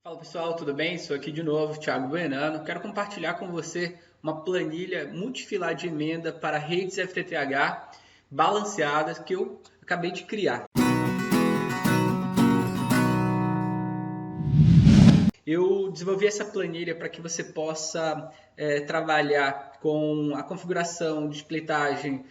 Fala pessoal, tudo bem? Sou aqui de novo, Thiago Buenano. Quero compartilhar com você uma planilha multifilar de emenda para redes FTTH balanceadas que eu acabei de criar. Eu desenvolvi essa planilha para que você possa trabalhar com a configuração de splitagem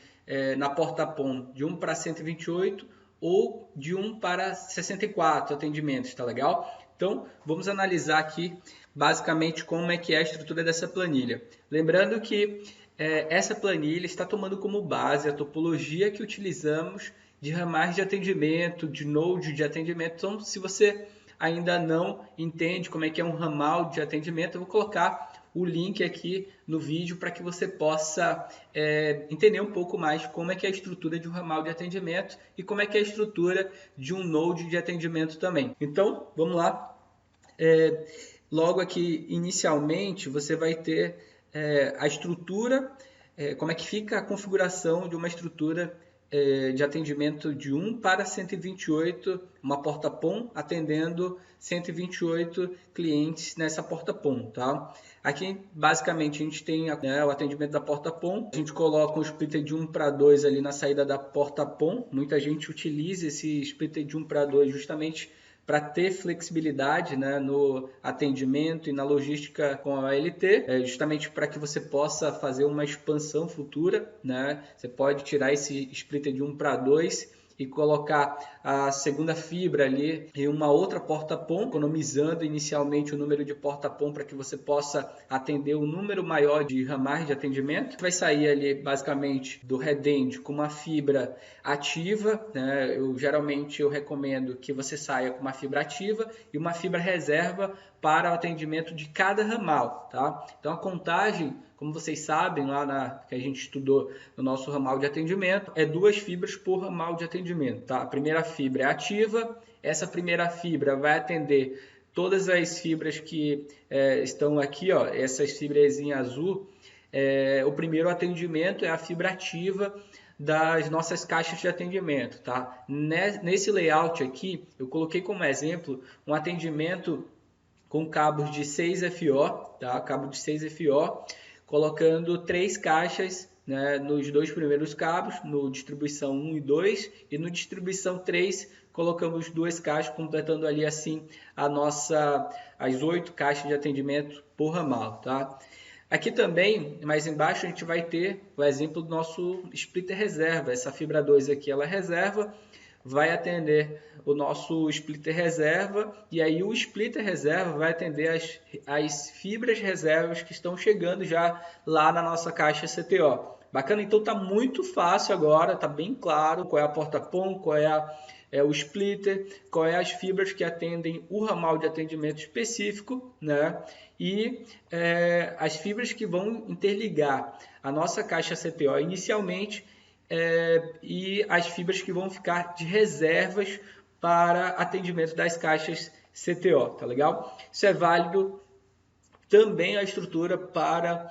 na porta PON de 1 para 128 ou de 1 para 64 atendimentos, tá legal? Então, vamos analisar aqui basicamente como é que é a estrutura dessa planilha. Lembrando que essa planilha está tomando como base a topologia que utilizamos de ramais de atendimento, de node de atendimento. Então, se você ainda não entende como é que é um ramal de atendimento, eu vou colocar o link aqui no vídeo para que você possa entender um pouco mais como é que é a estrutura de um ramal de atendimento e como é que é a estrutura de um node de atendimento também. Então, vamos lá. Logo aqui, inicialmente, você vai ter a estrutura, como é que fica a configuração de uma estrutura de atendimento de 1 para 128, uma porta PON atendendo 128 clientes nessa porta PON, tá? Aqui, basicamente, a gente tem o atendimento da porta PON, a gente coloca um splitter de 1 para 2 ali na saída da porta PON, muita gente utiliza esse splitter de 1 para 2 justamente para ter flexibilidade, né, no atendimento e na logística com a OLT, justamente para que você possa fazer uma expansão futura, né? Você pode tirar esse splitter de 1 para 2 e colocar a segunda fibra ali em uma outra porta PON, economizando inicialmente o número de porta PON para que você possa atender um número maior de ramais de atendimento. Vai sair ali basicamente do head-end com uma fibra ativa, né? Geralmente eu recomendo que você saia com uma fibra ativa e uma fibra reserva para o atendimento de cada ramal, tá? Então a contagem, como vocês sabem, que a gente estudou no nosso ramal de atendimento, é 2 fibras por ramal de atendimento, tá? A primeira fibra é ativa, essa primeira fibra vai atender todas as fibras que estão aqui, ó, essas fibras em azul. O primeiro atendimento é a fibra ativa das nossas caixas de atendimento, tá? Nesse layout aqui, eu coloquei como exemplo um atendimento com cabos de 6FO, tá? Cabo de 6FO, colocando 3 caixas, né, nos 2 primeiros cabos, no distribuição 1 e 2, e no distribuição 3 colocamos 2 caixas, completando ali assim as 8 caixas de atendimento por ramal, tá? Aqui também, mais embaixo, a gente vai ter o exemplo do nosso splitter reserva. Essa fibra 2 aqui, ela reserva, vai atender o nosso splitter reserva, e aí o splitter reserva vai atender as fibras reservas que estão chegando já lá na nossa caixa CTO. Bacana? Então tá muito fácil agora, tá bem claro qual é a porta PON, qual é o splitter, qual é as fibras que atendem o ramal de atendimento específico, né? E as fibras que vão interligar a nossa caixa CTO inicialmente, e as fibras que vão ficar de reservas para atendimento das caixas CTO, tá legal? Isso é válido também a estrutura para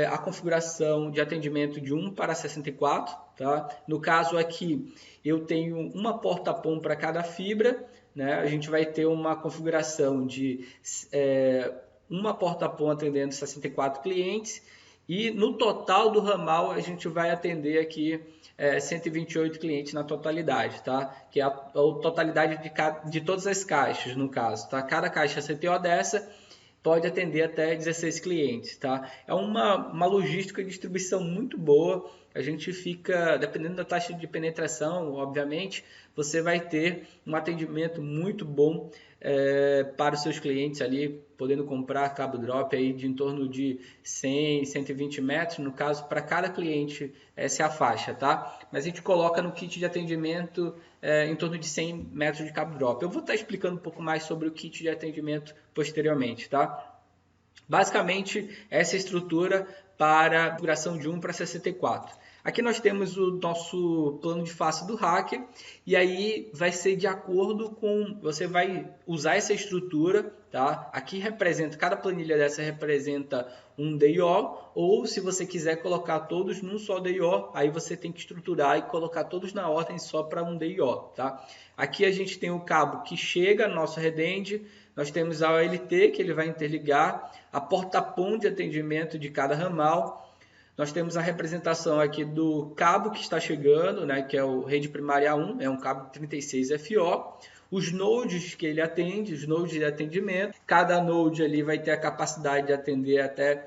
a configuração de atendimento de 1 para 64, tá? No caso aqui, eu tenho uma porta PON para cada fibra, né? A gente vai ter uma configuração de uma porta PON atendendo 64 clientes, e no total do ramal a gente vai atender aqui 128 clientes na totalidade, tá? Que é a totalidade de todas as caixas, no caso, tá? Cada caixa CTO dessa pode atender até 16 clientes, tá? É uma logística de distribuição muito boa. A gente fica, dependendo da taxa de penetração, obviamente, você vai ter um atendimento muito bom para os seus clientes ali, podendo comprar cabo drop aí de em torno de 100, 120 metros, no caso, para cada cliente, essa é a faixa, tá? Mas a gente coloca no kit de atendimento em torno de 100 metros de cabo drop. Eu vou estar explicando um pouco mais sobre o kit de atendimento posteriormente, tá? Basicamente, essa é a estrutura para a configuração de 1 para 64. Aqui nós temos o nosso plano de face do hacker, e aí vai ser de acordo com... Você vai usar essa estrutura, tá? Aqui representa, cada planilha dessa representa um DIO, ou se você quiser colocar todos num só DIO, aí você tem que estruturar e colocar todos na ordem só para um DIO, tá? Aqui a gente tem o cabo que chega no nosso head-end, Nós temos a OLT, que ele vai interligar, a porta-PON de atendimento de cada ramal. Nós temos a representação aqui do cabo que está chegando, né, que é o rede primária 1, é um cabo 36 FO. Os nodes que ele atende, os nodes de atendimento. Cada node ali vai ter a capacidade de atender até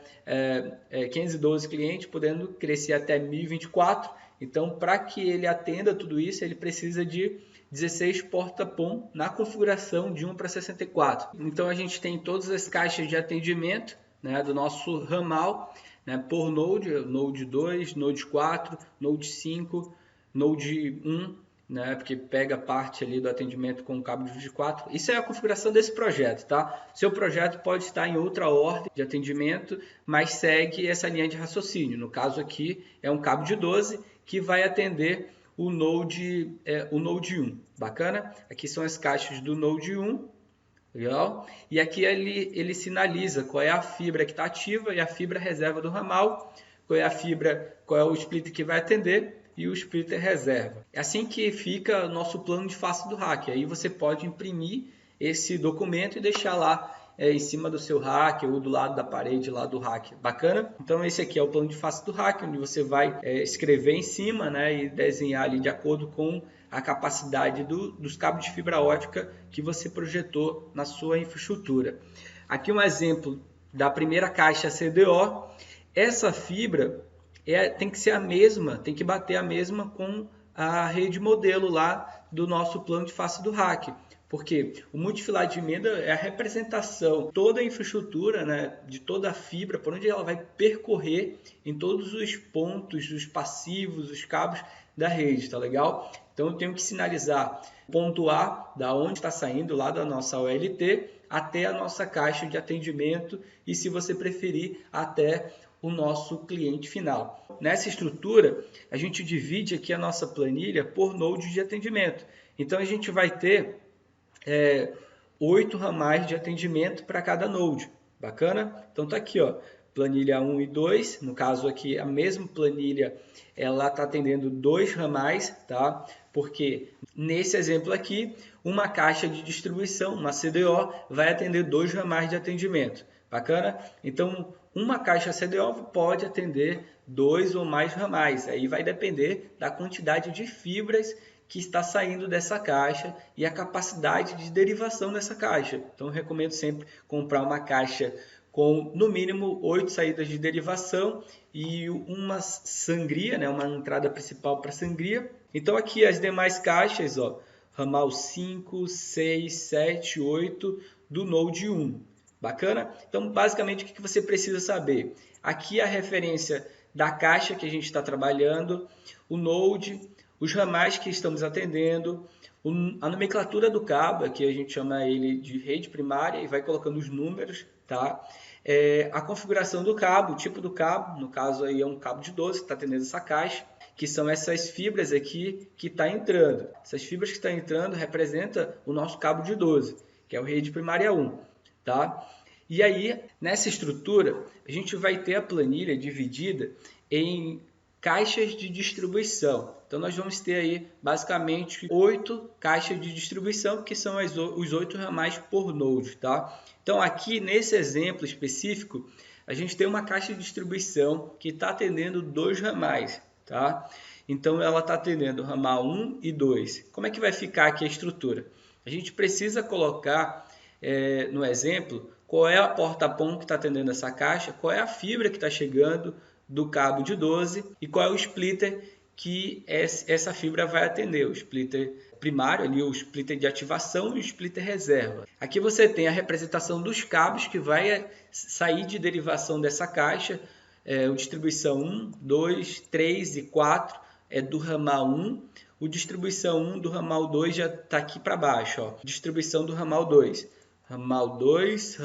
512 clientes, podendo crescer até 1024. Então, para que ele atenda tudo isso, ele precisa de 16 porta-PON na configuração de 1:64. Então, a gente tem todas as caixas de atendimento, né, do nosso ramal, né, por node, node 2, node 4, node 5, node 1, né, porque pega parte ali do atendimento com o cabo de 24. Isso é a configuração desse projeto, tá? Seu projeto pode estar em outra ordem de atendimento, mas segue essa linha de raciocínio. No caso aqui, é um cabo de 12 que vai atender o Node 1. Bacana? Aqui são as caixas do Node 1. Legal? E aqui ele sinaliza qual é a fibra que está ativa e a fibra reserva do ramal, qual é o splitter que vai atender e o splitter reserva. É assim que fica o nosso plano de face do rack. Aí você pode imprimir esse documento e deixar lá em cima do seu rack ou do lado da parede lá do rack. Bacana? Então esse aqui é o plano de face do rack, onde você vai escrever em cima, né, e desenhar ali de acordo com a capacidade dos cabos de fibra ótica que você projetou na sua infraestrutura. Aqui um exemplo da primeira caixa CDO. Essa fibra tem que ser a mesma, tem que bater a mesma com a rede modelo lá do nosso plano de face do rack. Porque o multifilar de emenda é a representação, toda a infraestrutura, né, de toda a fibra, por onde ela vai percorrer em todos os pontos, os passivos, os cabos da rede, tá legal? Então eu tenho que sinalizar ponto A, da onde está saindo lá da nossa OLT, até a nossa caixa de atendimento e, se você preferir, até o nosso cliente final. Nessa estrutura, a gente divide aqui a nossa planilha por node de atendimento. Então a gente vai ter 8 ramais de atendimento para cada node. Bacana? Então tá aqui, ó, planilha 1 e 2. No caso aqui, a mesma planilha, ela está atendendo 2 ramais, tá? Porque nesse exemplo aqui, uma caixa de distribuição, uma CDO, vai atender 2 ramais de atendimento. Bacana? Então, uma caixa CDO pode atender 2 ou mais ramais. Aí vai depender da quantidade de fibras que está saindo dessa caixa e a capacidade de derivação dessa caixa. Então, eu recomendo sempre comprar uma caixa com, no mínimo, 8 saídas de derivação e uma sangria, né, uma entrada principal para sangria. Então, aqui as demais caixas, ó, ramal 5, 6, 7, 8 do Node 1. Bacana? Então, basicamente, o que você precisa saber? Aqui a referência da caixa que a gente está trabalhando, o Node, os ramais que estamos atendendo, a nomenclatura do cabo, aqui a gente chama ele de rede primária e vai colocando os números, tá? A configuração do cabo, o tipo do cabo, no caso aí é um cabo de 12 que está atendendo essa caixa, que são essas fibras aqui que está entrando. Essas fibras que estão entrando representam o nosso cabo de 12, que é o rede primária 1, tá? E aí, nessa estrutura, a gente vai ter a planilha dividida em caixas de distribuição. Então, nós vamos ter aí, basicamente, 8 caixas de distribuição, que são os 8 ramais por node, tá? Então, aqui, nesse exemplo específico, a gente tem uma caixa de distribuição que está atendendo 2 ramais, tá? Então, ela está atendendo ramal 1 e 2. Como é que vai ficar aqui a estrutura? A gente precisa colocar, no exemplo, qual é a porta-PON que está atendendo essa caixa, qual é a fibra que está chegando do cabo de 12 e qual é o splitter que essa fibra vai atender, o splitter primário, ali, o splitter de ativação e o splitter reserva. Aqui você tem a representação dos cabos que vai sair de derivação dessa caixa, o distribuição 1, 2, 3 e 4 é do ramal 1, o distribuição 1 do ramal 2 já está aqui para baixo, ó, distribuição do ramal 2. Ramal 2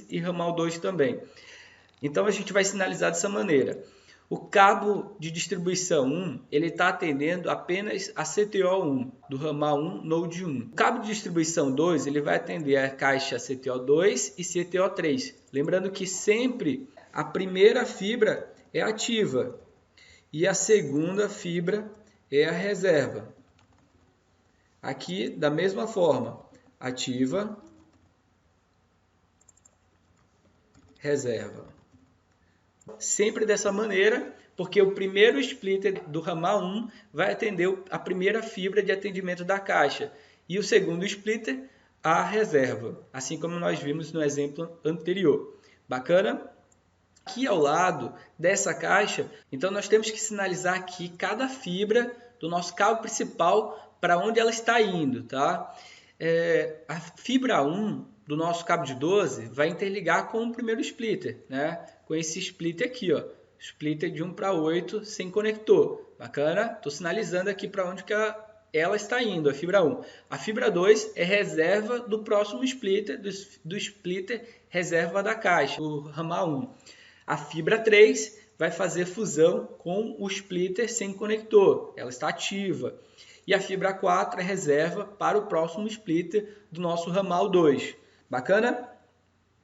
e ramal 2 também. Então, a gente vai sinalizar dessa maneira. O cabo de distribuição 1, ele está atendendo apenas a CTO1, do ramal 1, Node 1. O cabo de distribuição 2, ele vai atender a caixa CTO2 e CTO3. Lembrando que sempre a primeira fibra é ativa e a segunda fibra é a reserva. Aqui, da mesma forma, ativa, reserva. Sempre dessa maneira, porque o primeiro splitter do ramal 1 vai atender a primeira fibra de atendimento da caixa e o segundo splitter a reserva, assim como nós vimos no exemplo anterior. Bacana? Aqui ao lado dessa caixa, então nós temos que sinalizar aqui cada fibra do nosso cabo principal para onde ela está indo, tá? A fibra 1 do nosso cabo de 12 vai interligar com o primeiro splitter, né? Com esse splitter aqui, ó, splitter de 1 para 8 sem conector. Bacana? Estou sinalizando aqui para onde que ela está indo, a fibra 1. A fibra 2 é reserva do próximo splitter, do splitter reserva da caixa, o ramal 1. A fibra 3 vai fazer fusão com o splitter sem conector, ela está ativa. E a fibra 4 é reserva para o próximo splitter do nosso ramal 2. Bacana?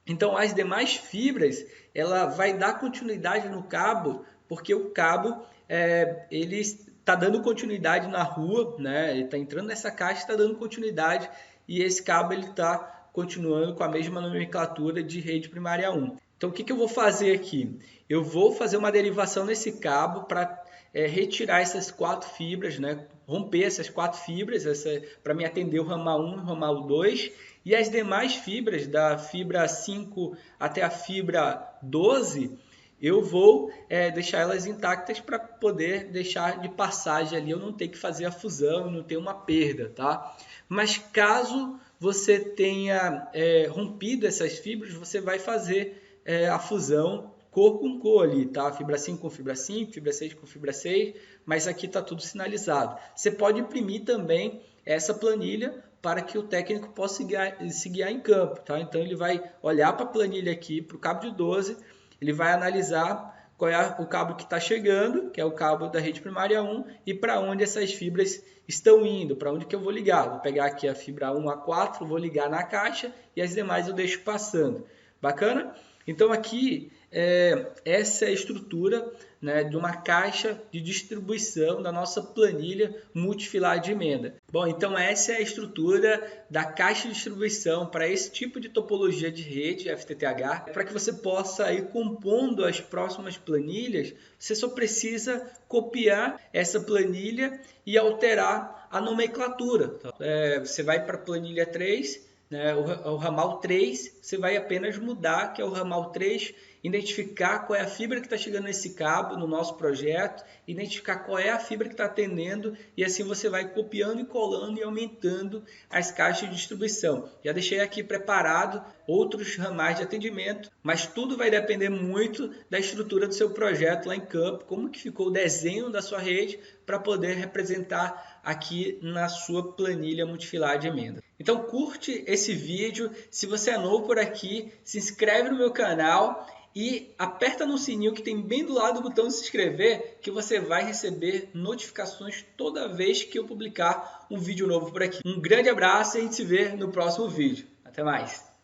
Então, as demais fibras, ela vai dar continuidade no cabo, porque o cabo ele está dando continuidade na rua, né? Ele está entrando nessa caixa, está dando continuidade, e esse cabo está continuando com a mesma nomenclatura de rede primária 1. Então, o que eu vou fazer aqui? Eu vou fazer uma derivação nesse cabo para retirar essas 4 fibras, né? Romper essas 4 fibras para me atender o ramal 1 e o ramal 2. E as demais fibras, da fibra 5 até a fibra 12, eu vou deixar elas intactas para poder deixar de passagem ali, eu não ter que fazer a fusão, não ter uma perda, tá? Mas caso você tenha rompido essas fibras, você vai fazer a fusão cor com cor ali, tá? Fibra 5 com fibra 5, fibra 6 com fibra 6, mas aqui está tudo sinalizado. Você pode imprimir também essa planilha para que o técnico possa se guiar em campo, tá? Então ele vai olhar para a planilha aqui, para o cabo de 12, ele vai analisar qual é o cabo que está chegando, que é o cabo da rede primária 1, e para onde essas fibras estão indo, para onde que eu vou ligar. Vou pegar aqui a fibra 1 a 4, vou ligar na caixa e as demais eu deixo passando. Bacana? Então aqui essa é a estrutura, né, de uma caixa de distribuição da nossa planilha multifilar de emenda. Bom, então essa é a estrutura da caixa de distribuição para esse tipo de topologia de rede FTTH. Para que você possa ir compondo as próximas planilhas, você só precisa copiar essa planilha e alterar a nomenclatura. Você vai para a planilha 3, né, o ramal 3, você vai apenas mudar, que é o ramal 3, identificar qual é a fibra que está chegando nesse cabo no nosso projeto, identificar qual é a fibra que está atendendo, e assim você vai copiando e colando e aumentando as caixas de distribuição. Já deixei aqui preparado outros ramais de atendimento, mas tudo vai depender muito da estrutura do seu projeto lá em campo, como que ficou o desenho da sua rede para poder representar aqui na sua planilha multifilar de emenda. Então curte esse vídeo, se você é novo por aqui, se inscreve no meu canal e aperta no sininho que tem bem do lado do botão de se inscrever, que você vai receber notificações toda vez que eu publicar um vídeo novo por aqui. Um grande abraço e a gente se vê no próximo vídeo. Até mais!